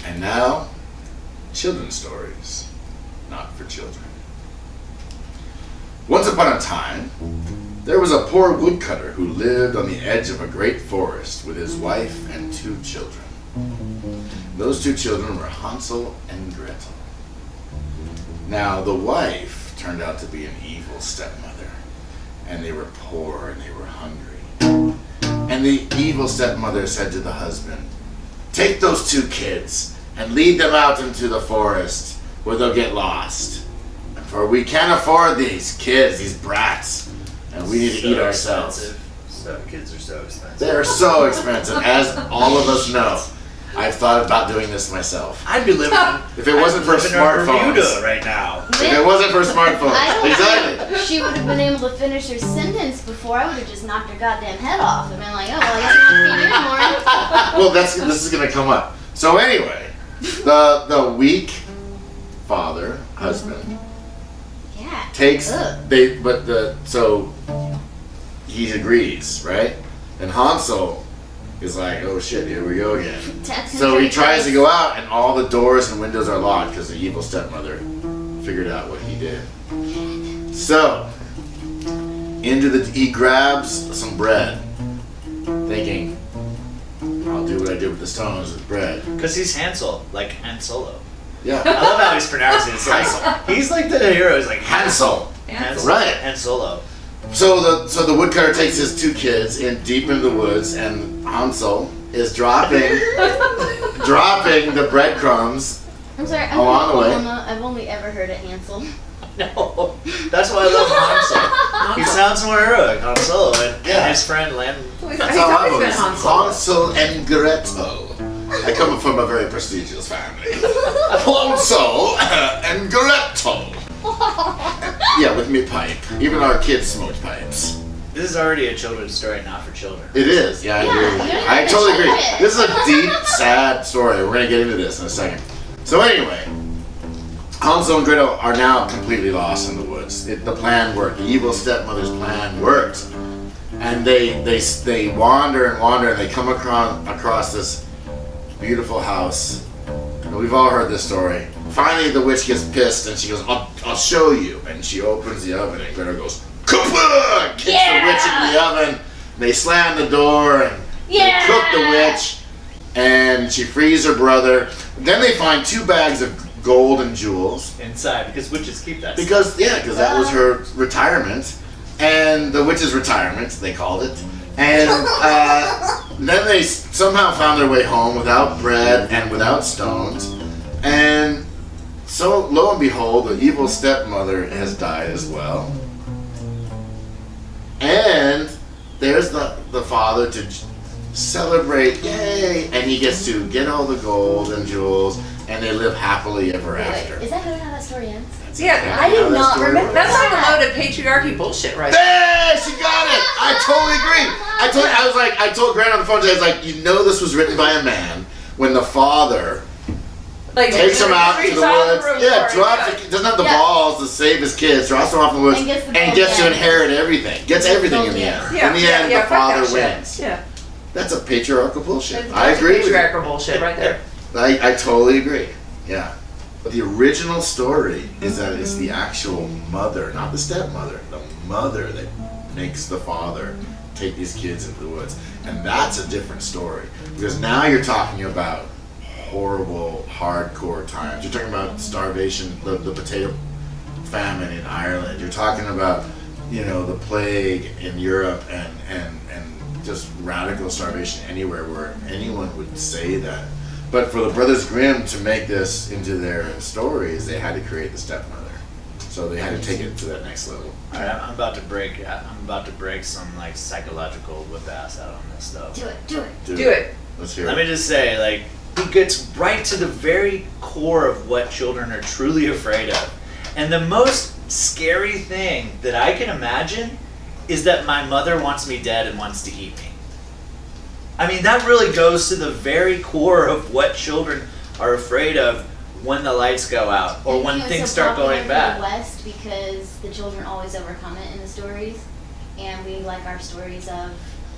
And now, children's stories, not for children. Once upon a time, there was a poor woodcutter who lived on the edge of a great forest with his wife and 2 children. Those 2 children were Hansel and Gretel. Now, the wife turned out to be an evil stepmother, and they were poor and they were hungry. And the evil stepmother said to the husband, "Take those 2 kids and lead them out into the forest where they'll get lost. For we can't afford these kids, these brats, and we need to eat ourselves." So kids are so expensive. They're so expensive, as all of us know. I've thought about doing this myself. I'd be living. If it wasn't for in smartphones. Bermuda right now. If it wasn't for smartphones. I don't Exactly. think she would have been able to finish her sentence before. I would have just knocked her goddamn head off. I've been like, oh, well, I guess I'm not feeding anymore. Well, this is gonna come up. So anyway, the weak father, husband, Yeah. takes Ugh. so he agrees, right? And Hansel is like, oh shit, here we go again. So he tries to go out, and all the doors and windows are locked because the evil stepmother figured out what he did. So he grabs some bread, thinking, I'll do what I did with the stones with bread. Because he's Hansel, like Han Solo. Yeah. I love how he's pronouncing it. It's like, he's like the hero. He's like Hansel. Hansel. Right. Han Solo. So the woodcutter takes his 2 kids in deep into the woods, and Hansel is dropping the breadcrumbs. I'm sorry, Along the way. I've only ever heard of Hansel. No, that's why I love Hansel. He sounds more heroic, Han Solo, and his friend Len. That's how I was. Hansel and Gretel. I come from a very prestigious family. Hansel and Gretel. Yeah, with me pipe. Even our kids smoked pipes. This is already a children's story, not for children. It is. Yeah, I Yeah, agree. you don't I have to totally agree. change it. This is a deep, sad story. We're gonna get into this in a second. So anyway, Hansel and Gretel are now completely lost in the woods. The plan worked. The evil stepmother's plan worked, and they wander and wander, and they come across this beautiful house. And we've all heard this story. Finally, the witch gets pissed, and she goes, "I'll show you." And she opens the oven, and Gretel goes, "Kaput!" Kicks the witch into the oven. They slam the door, and they cook the witch, and she frees her brother. Then they find 2 bags of gold and jewels. Inside, because witches keep that stuff. Because that was her retirement, and the witch's retirement, they called it. And then they somehow found their way home without bread and without stones. And so, lo and behold, the evil stepmother has died as well. And there's the father to celebrate, yay! And he gets to get all the gold and jewels, and they live happily ever after. Is that how that story ends? Yeah, I did not remember. that's like a load of patriarchy bullshit right There, she got it. I totally agree. I told Grant on the phone today, I was like, you know, this was written by a man when the father Like, takes him out to the woods. Yeah, drops doesn't have the balls to save his kids, drops them off in the woods, and gets to inherit everything. Gets everything in the end. In the end, the father wins. Yeah. That's a patriarchal bullshit. That's I agree with you. patriarchal bullshit right there. I totally agree. Yeah. But the original story is that it's the actual mother, not the stepmother, the mother that makes the father take these kids into the woods. And that's a different story. Because now you're talking about horrible, hardcore times. You're talking about starvation, the potato famine in Ireland. You're talking about, the plague in Europe and just radical starvation anywhere where anyone would say that. But for the Brothers Grimm to make this into their stories, they had to create the stepmother. So they had to take it to that next level. All right, I'm about to break some psychological whip ass out on this though. Do it. Let's hear Let it. me just say, he gets right to the very core of what children are truly afraid of. And the most scary thing that I can imagine is that my mother wants me dead and wants to eat me. I mean, that really goes to the very core of what children are afraid of when the lights go out or when things start going bad. In the West, because the children always overcome it in the stories, and we like our stories of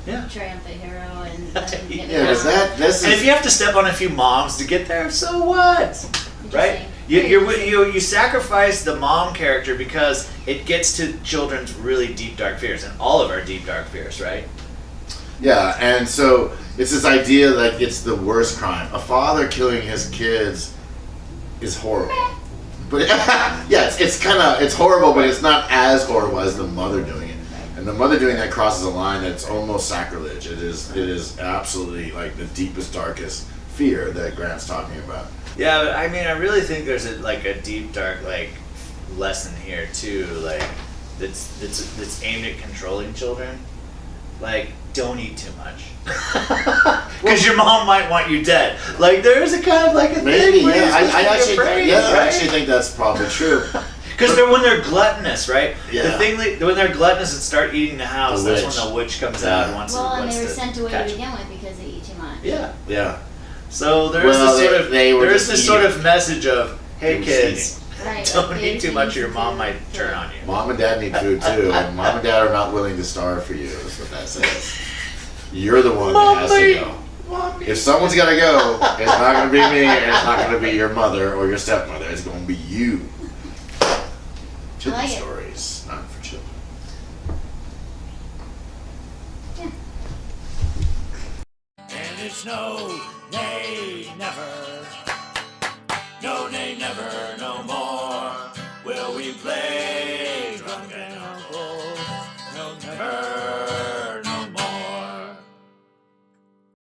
Yeah. triumphant hero and doesn't get me Yeah, because down. this And if is you have to step on a few moms to get there, so what? Right? You sacrifice the mom character because it gets to children's really deep dark fears and all of our deep dark fears, right? yeah, and so it's this idea that it's the worst crime. A father killing his kids is horrible. But yeah, it's horrible, but it's not as horrible as the mother doing it. And the mother doing that crosses a line that's almost sacrilege. It is absolutely like the deepest, darkest fear that Grant's talking about. Yeah, but I mean, I really think there's a deep dark lesson here too, that's aimed at controlling children. Like, don't eat too much, because your mom might want you dead. Like, there is a kind of a Maybe, thing where yeah. you're supposed to I be actually, afraid, I right? actually think that's probably true. Because when they're gluttonous, right? Yeah. The thing when they're gluttonous and start eating the house, The that's witch. when the witch comes out and wants Well, to. and they were wants to sent away catch to 'em. begin with because they eat too much. Yeah. Yeah. So there is Well, this they sort were of message of, hey They were kids, Right, don't like, eat too they much or your need mom to might turn on you. Mom and dad need food too, and mom and dad are not willing to starve for you. Is what that says. You're the one that has to go. Mommy. If someone's gotta go, it's not gonna be me, and it's not gonna be your mother or your stepmother. It's gonna be you. Children's like it. stories, not for children. And it's no, nay, never. No, nay, never.